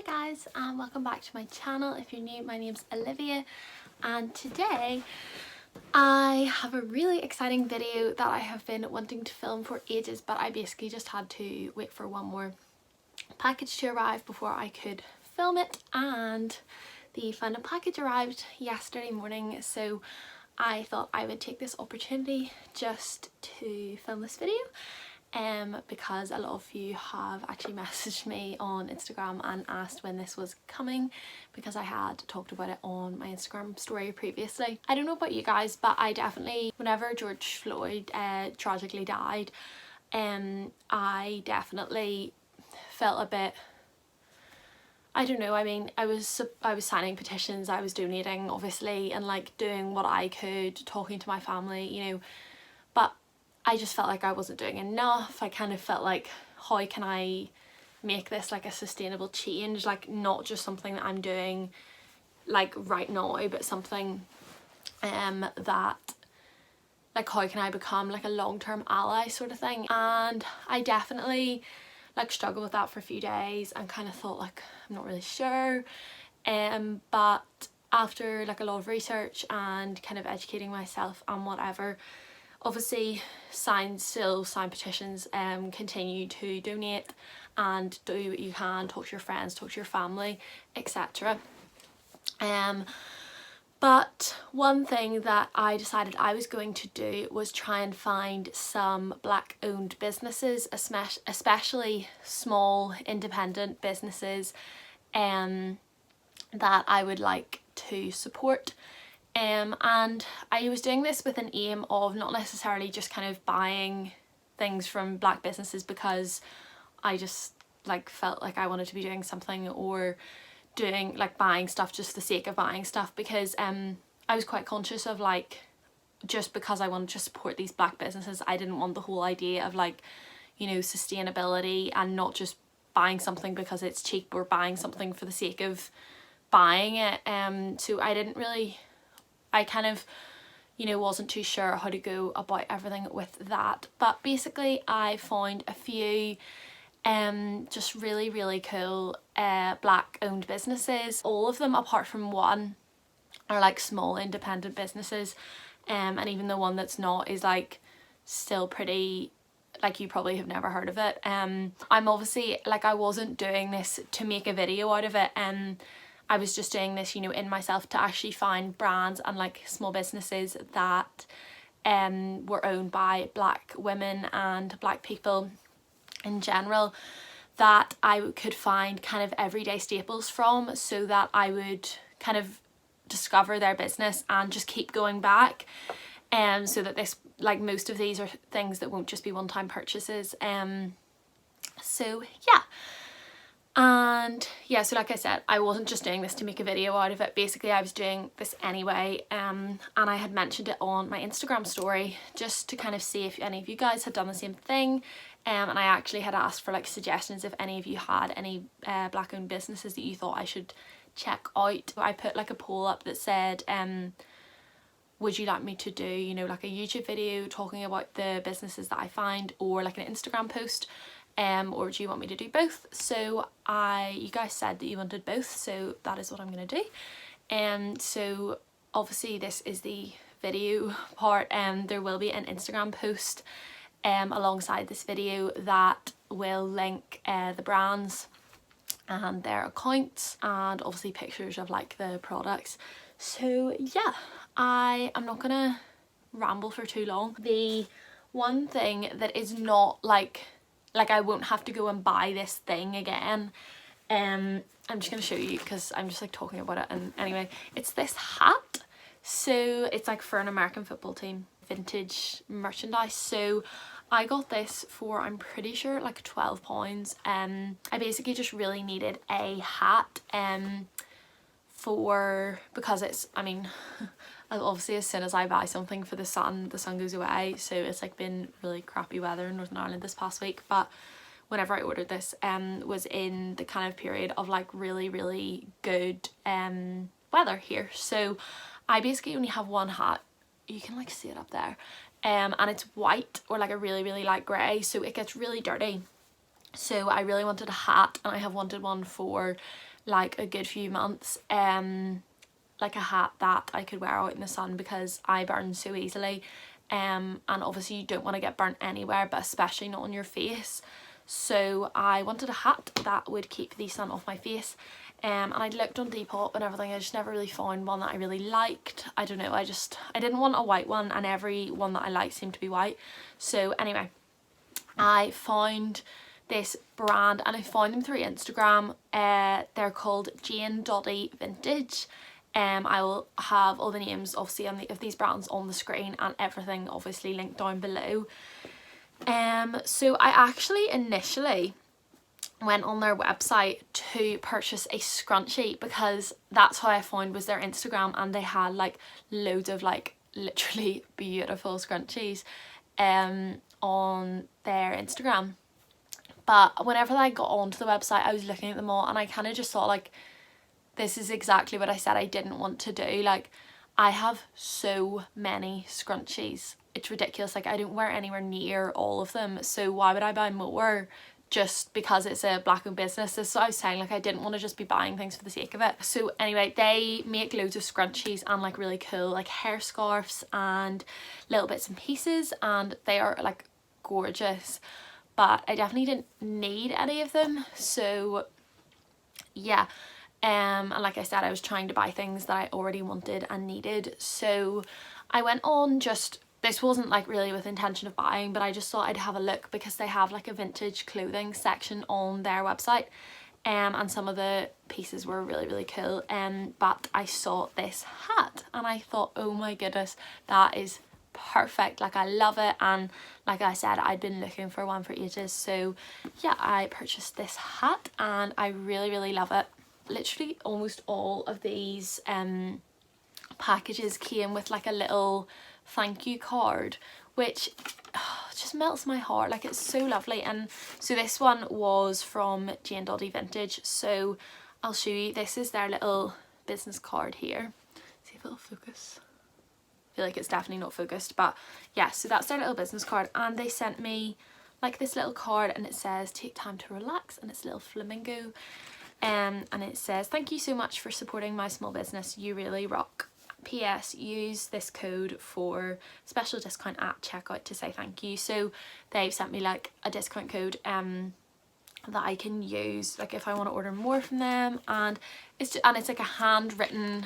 guys, and welcome back to my channel. If you're new, my name's Olivia, and today I have a really exciting video that I have been wanting to film for ages, but I basically just had to wait for one more package to arrive before I could film it, and the final package arrived yesterday morning, so I thought I would take this opportunity just to film this video. Because a lot of you have actually messaged me on Instagram and asked when this was coming, because I had talked about it on my Instagram story previously. I don't know about you guys, but I definitely, whenever George Floyd tragically died, I definitely felt a bit, I don't know, I mean, I was signing petitions, I was donating obviously, and like doing what I could, talking to my family, you know, but I just felt like I wasn't doing enough. I kind of felt like, how can I make this like a sustainable change, like not just something that I'm doing like right now, but something that, like, how can I become like a long-term ally sort of thing. And I definitely like struggled with that for a few days and kind of thought like, I'm not really sure, but after like a lot of research and kind of educating myself and whatever, obviously still sign petitions, continue to donate and do what you can, talk to your friends, talk to your family, etc. But one thing that I decided I was going to do was try and find some black owned businesses, especially small independent businesses, that I would like to support. And I was doing this with an aim of not necessarily just kind of buying things from black businesses because I just like felt like I wanted to be doing something, or doing like buying stuff just for the sake of buying stuff, because I was quite conscious of like, just because I wanted to support these black businesses, I didn't want the whole idea of like, you know, sustainability and not just buying something because it's cheap or buying something for the sake of buying it. So I kind of, you know, wasn't too sure how to go about everything with that. But basically I found a few just really cool black owned businesses. All of them apart from one are like small independent businesses, and even the one that's not is like still pretty, like you probably have never heard of it. I'm obviously like, I wasn't doing this to make a video out of it, I was just doing this, you know, in myself to actually find brands and like small businesses that were owned by black women and black people in general, that I could find kind of everyday staples from, so that I would kind of discover their business and just keep going back, so that this, like, most of these are things that won't just be one-time purchases. So yeah. And yeah, so like I said, I wasn't just doing this to make a video out of it. Basically I was doing this anyway, and I had mentioned it on my Instagram story just to kind of see if any of you guys had done the same thing, and I actually had asked for like suggestions if any of you had any black owned businesses that you thought I should check out. I put like a poll up that said, would you like me to do, you know, like a YouTube video talking about the businesses that I find, or like an Instagram post, or do you want me to do both? So you guys said that you wanted both, so that is what I'm gonna do. So obviously this is the video part, there will be an Instagram post alongside this video that will link the brands and their accounts, and obviously pictures of like the products. So yeah, I am not gonna ramble for too long. The one thing that is not like I won't have to go and buy this thing again, I'm just gonna show you because I'm just like talking about it. And anyway, it's this hat. So it's like for an American football team, vintage merchandise. So I got this for, I'm pretty sure, like £12. I basically just really needed a hat because it's, I mean, obviously as soon as I buy something for the sun goes away. So it's like been really crappy weather in Northern Ireland this past week, but whenever I ordered this was in the kind of period of like really good weather here. So I basically only have one hat. You can like see it up there, and it's white or like a really light grey, so it gets really dirty So I really wanted a hat, and I have wanted one for like a good few months. Like a hat that I could wear out in the sun because I burn so easily. And obviously you don't want to get burnt anywhere, but especially not on your face. So I wanted a hat that would keep the sun off my face. And I looked on Depop and everything. I just never really found one that I really liked. I don't know, I didn't want a white one, and every one that I liked seemed to be white. So anyway, I found this brand, and I found them through Instagram. They're called Giannotti Vintage. I will have all the names obviously of these brands on the screen, and everything obviously linked down below. So I actually initially went on their website to purchase a scrunchie, because that's how I found was their Instagram, and they had like loads of like literally beautiful scrunchies on their Instagram. But whenever I got onto the website, I was looking at them all, and I kind of just thought, like, this is exactly what I said I didn't want to do. Like, I have so many scrunchies, it's ridiculous. Like, I don't wear anywhere near all of them, so why would I buy more just because it's a black owned business? This is what I was saying, like, I didn't want to just be buying things for the sake of it. So anyway, they make loads of scrunchies and like really cool like hair scarves and little bits and pieces, and they are like gorgeous, but I definitely didn't need any of them. So yeah, and like I said, I was trying to buy things that I already wanted and needed. So I went on, just, this wasn't like really with intention of buying, but I just thought I'd have a look because they have like a vintage clothing section on their website. And some of the pieces were really, really cool. But I saw this hat and I thought, oh my goodness, that is perfect. Like, I love it, and like I said, I'd been looking for one for ages. So yeah, I purchased this hat and I really, really love it. Literally almost all of these packages came with like a little thank you card, which just melts my heart. Like, it's so lovely. And so this one was from Giannotti Vintage, so I'll show you. This is their little business card here. See if it'll focus. I feel like it's definitely not focused, but yeah, so that's their little business card, and they sent me like this little card, and it says take time to relax, and it's a little flamingo, and it says thank you so much for supporting my small business, you really rock. PS, use this code for special discount at checkout to say thank you. So they've sent me like a discount code that I can use like if I want to order more from them, and it's like a handwritten,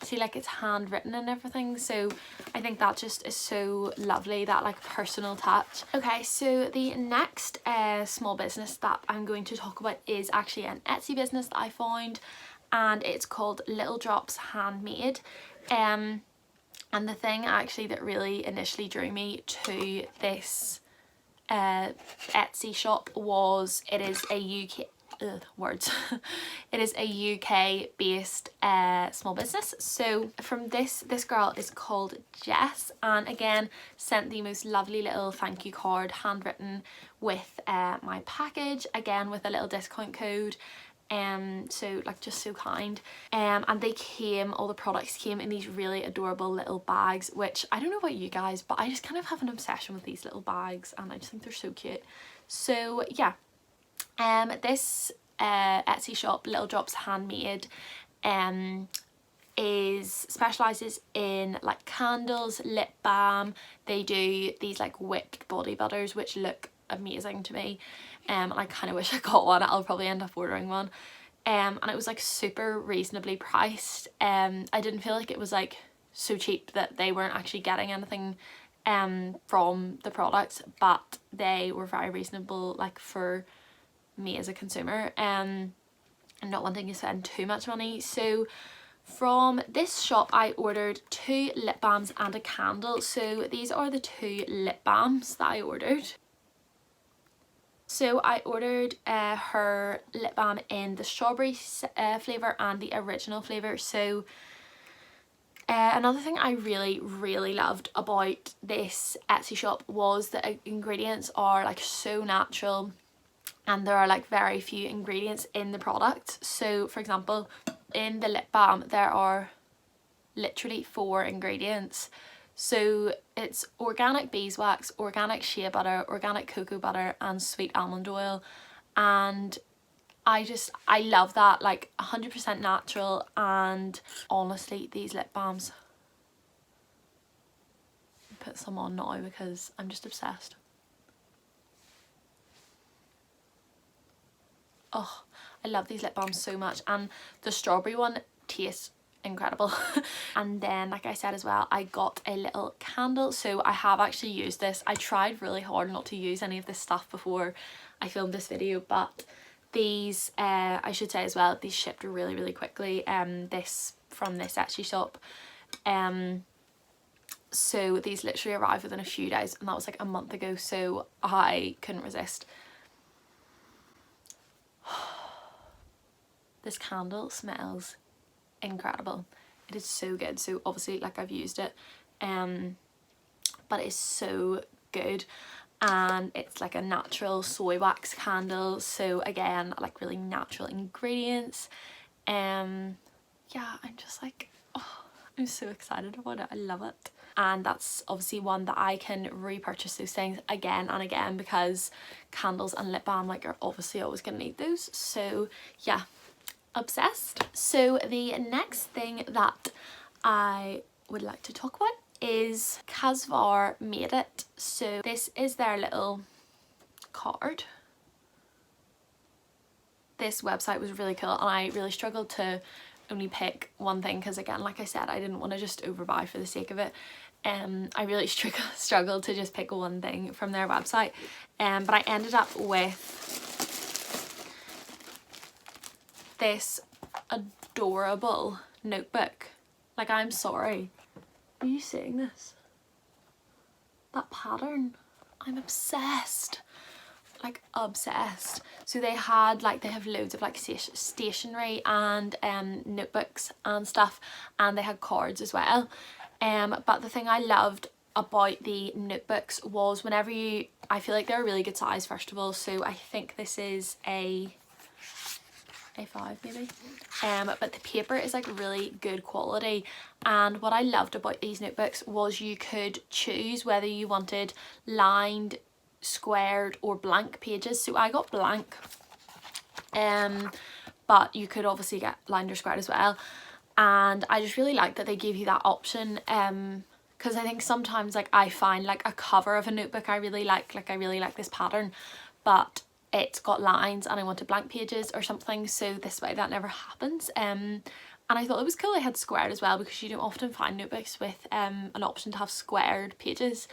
see, like it's handwritten and everything. So I think that just is so lovely, that like personal touch. Okay, so the next small business that I'm going to talk about is actually an Etsy business that I found, and it's called Little Drops Handmade. And the thing actually that really initially drew me to this Etsy shop was it is a UK it is a UK based small business. So from this girl is called Jess, and again sent the most lovely little thank you card handwritten with my package, again with a little discount code. So like just so kind. And all the products came in these really adorable little bags, which I don't know about you guys, but I just kind of have an obsession with these little bags, and I just think they're so cute. So yeah, this Etsy shop, Little Drops Handmade, specialises in like candles, lip balm. They do these like whipped body butters which look amazing to me, and I kind of wish I got one. I'll probably end up ordering one. And it was like super reasonably priced. I didn't feel like it was like so cheap that they weren't actually getting anything from the products, but they were very reasonable, like for me as a consumer, and not wanting to spend too much money. So from this shop I ordered 2 lip balms and a candle. So these are the 2 lip balms that I ordered. So I ordered her lip balm in the strawberry flavour and the original flavour. So another thing I really loved about this Etsy shop was the ingredients are like so natural, and there are like very few ingredients in the product. So for example, in the lip balm there are literally 4 ingredients. So it's organic beeswax, organic shea butter, organic cocoa butter and sweet almond oil, and I love that, like 100% natural. And honestly, these lip balms, put some on now because I'm just obsessed. Oh, I love these lip balms so much, and the strawberry one tastes incredible. And then, like I said as well, I got a little candle. So I have actually used this. I tried really hard not to use any of this stuff before I filmed this video, but these I should say as well, these shipped really, really quickly. This from this Etsy shop. So these literally arrived within a few days, and that was like a month ago, so I couldn't resist. This candle smells incredible. It is so good. So obviously, like, I've used it, but it's so good, and it's like a natural soy wax candle, so again, like really natural ingredients. Yeah, I'm just like, oh, I'm so excited about it. I love it. And that's obviously one that I can repurchase those things again and again, because candles and lip balm, like, are obviously always gonna need those. So yeah, obsessed. So the next thing that I would like to talk about is Casvar Made It. So this is their little card. This website was really cool, and I really struggled to only pick one thing because, again, like I said, I didn't want to just overbuy for the sake of it. I really struggled to just pick one thing from their website, but I ended up with this adorable notebook. Like, I'm sorry, are you seeing this? That pattern, I'm obsessed, like obsessed. So they have loads of like stationery and notebooks and stuff, and they had cards as well. But the thing I loved about the notebooks was whenever I feel like they're a really good size, first of all. So I think this is a A5 maybe, but the paper is like really good quality. And what I loved about these notebooks was you could choose whether you wanted lined, squared or blank pages. So I got blank, but you could obviously get lined or squared as well, and I just really like that they give you that option, because I think sometimes, like, I find like a cover of a notebook I really like I really like this pattern, but it's got lines and I wanted blank pages or something. So this way that never happens. And I thought it was cool they had squared as well, because you don't often find notebooks with an option to have squared pages.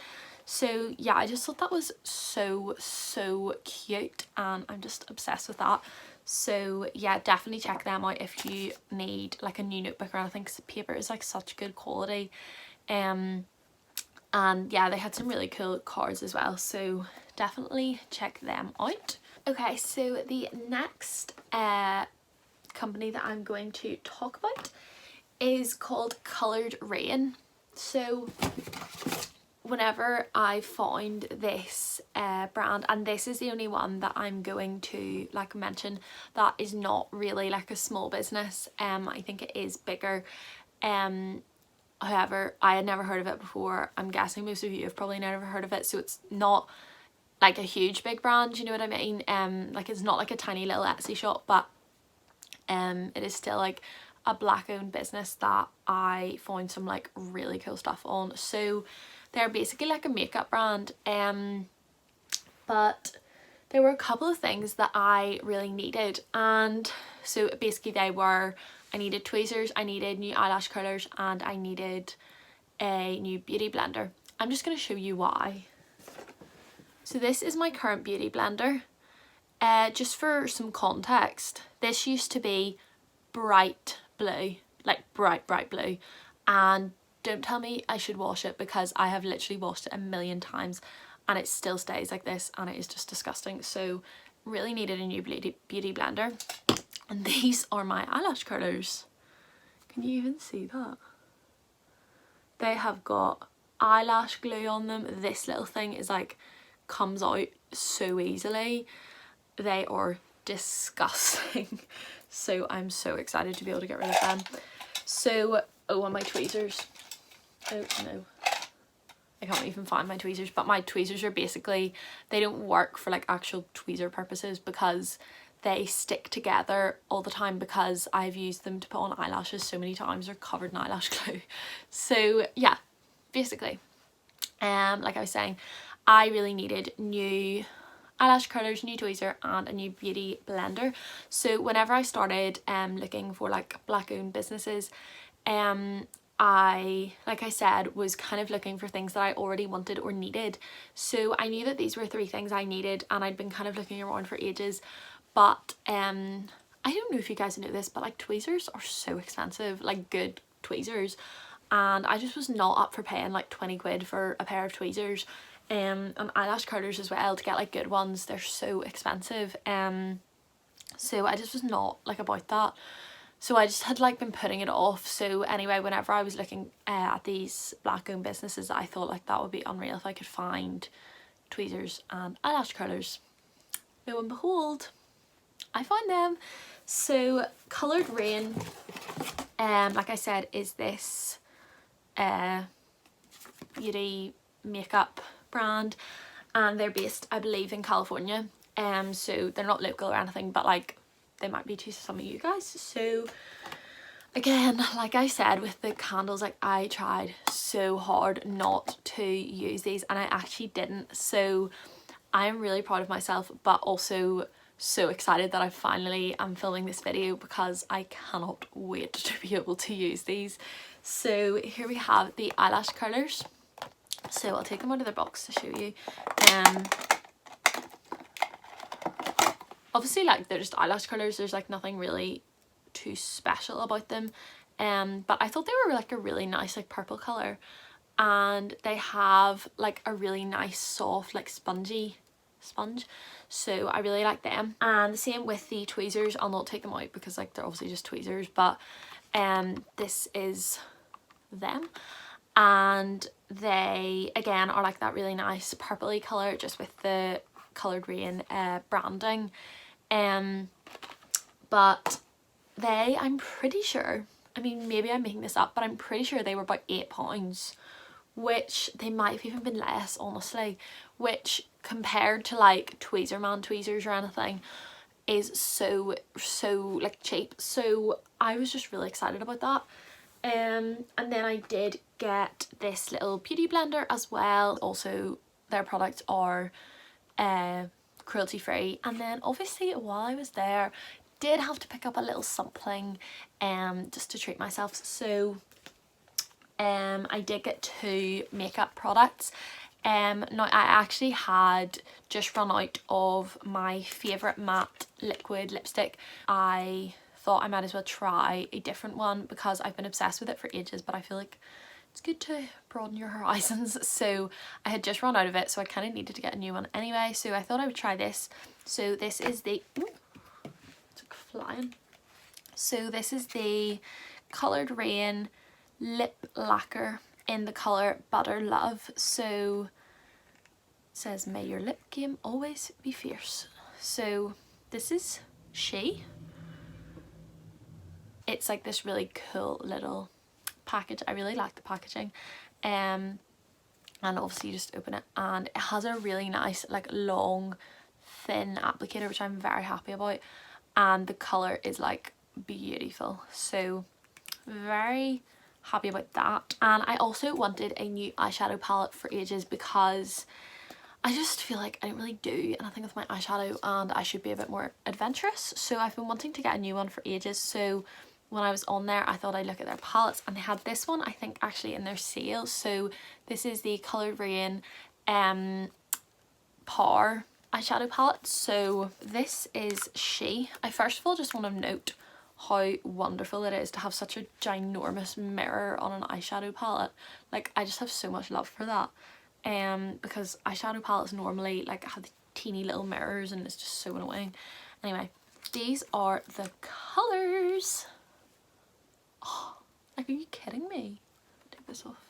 So yeah, I just thought that was so cute, and I'm just obsessed with that. So yeah, definitely check them out if you need like a new notebook or anything, because the paper is like such good quality. And yeah, they had some really cool cards as well, so definitely check them out. Okay, so the next company that I'm going to talk about is called Coloured Rayon. So whenever I found this brand, and this is the only one that I'm going to like mention that is not really like a small business, I think it is bigger. However, I had never heard of it before. I'm guessing most of you have probably never heard of it, so it's not like a huge big brand, you know what I mean? Like, it's not like a tiny little Etsy shop, but it is still like a black owned business that I found some like really cool stuff on. So they're basically like a makeup brand, but there were a couple of things that I really needed, and so basically I needed tweezers, I needed new eyelash curlers, and I needed a new beauty blender. I'm just going to show you why. So this is my current beauty blender. Just for some context, this used to be bright blue, like bright blue, and don't tell me I should wash it, because I have literally washed it a million times and it still stays like this, and it is just disgusting. So really needed a new beauty blender. And these are my eyelash curlers. Can you even see that? They have got eyelash glue on them. This little thing is like, comes out so easily. They are disgusting. So I'm so excited to be able to get rid of them. So, oh, and my tweezers. Oh no. I can't even find my tweezers, but my tweezers are basically, they don't work for like actual tweezer purposes because they stick together all the time because I've used them to put on eyelashes so many times. They're covered in eyelash glue. So yeah, basically, like I was saying, I really needed new eyelash curlers, new tweezer and a new beauty blender. So whenever I started looking for like black owned businesses, I, like I said, was kind of looking for things that I already wanted or needed. So I knew that these were 3 things I needed, and I'd been kind of looking around for ages. But I don't know if you guys know this, but like tweezers are so expensive, like good tweezers, and I just was not up for paying like 20 quid for a pair of tweezers. And eyelash curlers as well, to get like good ones, they're so expensive. So I just was not like about that. So I just had like been putting it off. So anyway, whenever I was looking at these black owned businesses, I thought like that would be unreal if I could find tweezers and eyelash curlers. Lo and behold, I found them. So Coloured Rain, like I said, is this beauty makeup brand, and they're based, I believe, in California. So they're not local or anything, but like they might be to some of you guys. So again, like I said with the candles, like I tried so hard not to use these, and I actually didn't. So I am really proud of myself, but also so excited that I finally am filming this video because I cannot wait to be able to use these. So here we have the eyelash curlers. So I'll take them out of their box to show you. Obviously, like, they're just eyelash curlers. There's like nothing really too special about them. But I thought they were like a really nice like purple colour, and they have like a really nice soft like spongy sponge. So I really like them. And the same with the tweezers. I'll not take them out because like they're obviously just tweezers, but this is them. And they again are like that really nice purpley colour, just with the Coloured Rain branding. But they, I'm pretty sure, I mean maybe I'm making this up, but I'm pretty sure they were about £8, which they might have even been less, honestly, which compared to like Tweezerman tweezers or anything is so like cheap. So I was just really excited about that. And then I did get this little beauty blender as well. Also their products are cruelty free. And then obviously while I was there, did have to pick up a little something just to treat myself. So I did get 2 makeup products. Now I actually had just run out of my favourite matte liquid lipstick. I thought I might as well try a different one because I've been obsessed with it for ages, but I feel like it's good to broaden your horizons. So I had just run out of it, so I kind of needed to get a new one anyway, so I thought I would try this. So this is the, ooh, it's like flying. So this is the Coloured Rain lip lacquer in the colour Butter Love. So it says, may your lip game always be fierce. So this is she. It's like this really cool little package. I really like the packaging. And obviously you just open it, and it has a really nice like long thin applicator, which I'm very happy about, and the colour is like beautiful. So very happy about that. And I also wanted a new eyeshadow palette for ages because I just feel like I don't really do anything with my eyeshadow and I should be a bit more adventurous. So I've been wanting to get a new one for ages. So when I was on there, I thought I'd look at their palettes, and they had this one, I think, actually in their sale. So this is the Coloured Rain Power eyeshadow palette. So this is she. I first of all just want to note how wonderful it is to have such a ginormous mirror on an eyeshadow palette. Like, I just have so much love for that. Because eyeshadow palettes normally like have the teeny little mirrors and it's just so annoying. Anyway, these are the colours. Oh, like, are you kidding me? Take this off.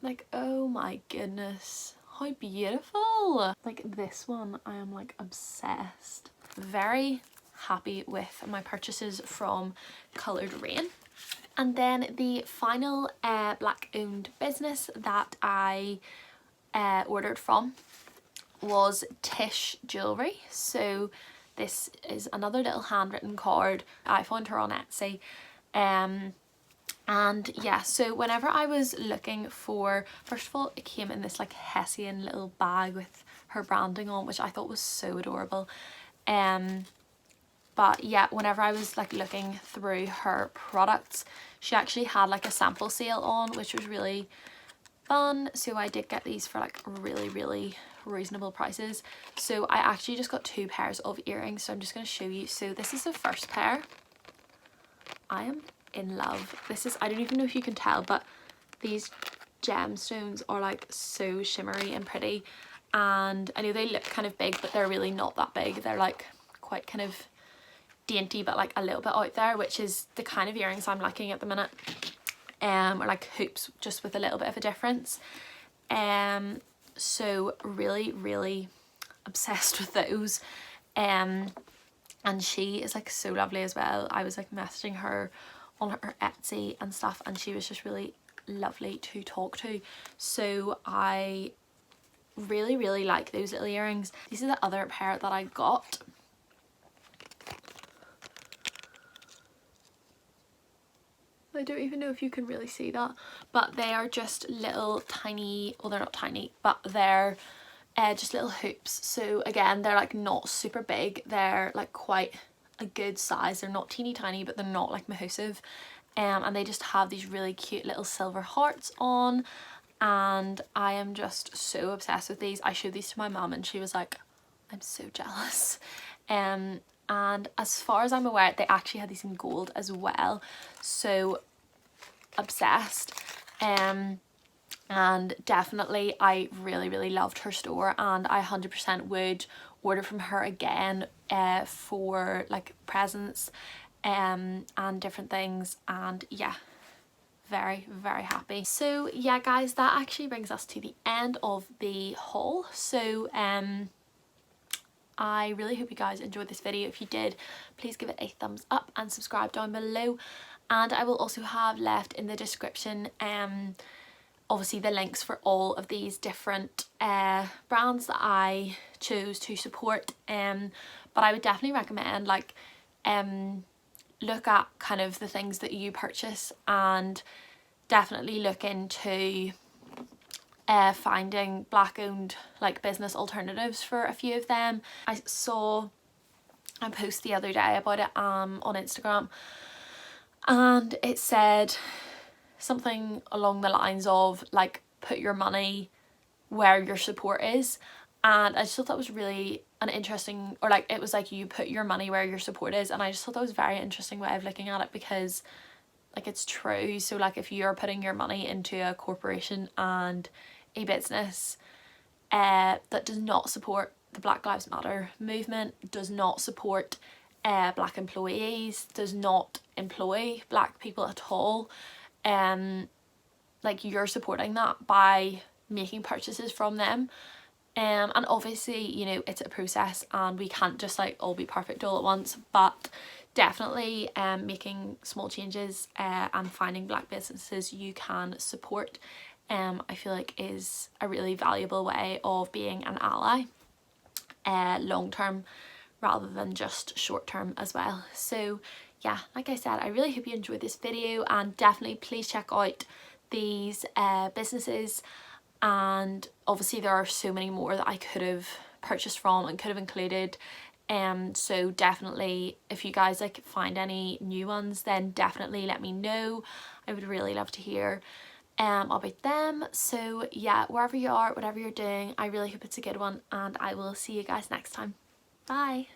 Like, oh my goodness, how beautiful. Like, this one I am like obsessed. Very happy with my purchases from Coloured Rain. And then the final black owned business that I ordered from was Tisch jewellery. So this is another little handwritten card. I found her on Etsy. And yeah, so whenever I was looking for, first of all, it came in this like Hessian little bag with her branding on, which I thought was so adorable. But yeah, whenever I was like looking through her products, she actually had like a sample sale on, which was really fun. So I did get these for like really reasonable prices. So I actually just got 2 pairs of earrings, so I'm just going to show you. So this is the first pair. I am in love. This is, I don't even know if you can tell, but these gemstones are like so shimmery and pretty, and I know they look kind of big, but they're really not that big. They're like quite kind of dainty, but like a little bit out there, which is the kind of earrings I'm liking at the minute. Or like hoops, just with a little bit of a difference. So really obsessed with those. And she is like so lovely as well. I was like messaging her on her Etsy and stuff, and she was just really lovely to talk to. So I really like those little earrings. These are the other pair that I got. I don't even know if you can really see that, but they are just little tiny, well they're not tiny, but they're just little hoops. So again, they're like not super big, they're like quite a good size. They're not teeny tiny, but they're not like massive. And they just have these really cute little silver hearts on, and I am just so obsessed with these. I showed these to my mum and she was like, I'm so jealous. And as far as I'm aware, they actually had these in gold as well, so obsessed. And definitely I really loved her store, and I 100% would order from her again for like presents and different things. And yeah, very happy. So yeah guys, that actually brings us to the end of the haul. So I really hope you guys enjoyed this video. If you did, please give it a thumbs up and subscribe down below, and I will also have left in the description obviously the links for all of these different brands that I chose to support. But I would definitely recommend like look at kind of the things that you purchase, and definitely look into finding black owned like business alternatives for a few of them. I saw a post the other day about it on Instagram, and it said something along the lines of like, put your money where your support is. And I just thought that was really an interesting, or like it was like, you put your money where your support is, and I just thought that was a very interesting way of looking at it, because like it's true. So like if you're putting your money into a corporation and a business that does not support the Black Lives Matter movement, does not support black employees, does not employ black people at all, like you're supporting that by making purchases from them. And obviously, you know, it's a process and we can't just like all be perfect all at once, but definitely making small changes and finding black businesses you can support, I feel like is a really valuable way of being an ally long term rather than just short term as well. So yeah, like I said, I really hope you enjoyed this video, and definitely please check out these businesses. And obviously there are so many more that I could have purchased from and could have included, so definitely if you guys like find any new ones, then definitely let me know. I would really love to hear about them. So yeah, wherever you are, whatever you're doing, I really hope it's a good one, and I will see you guys next time. Bye.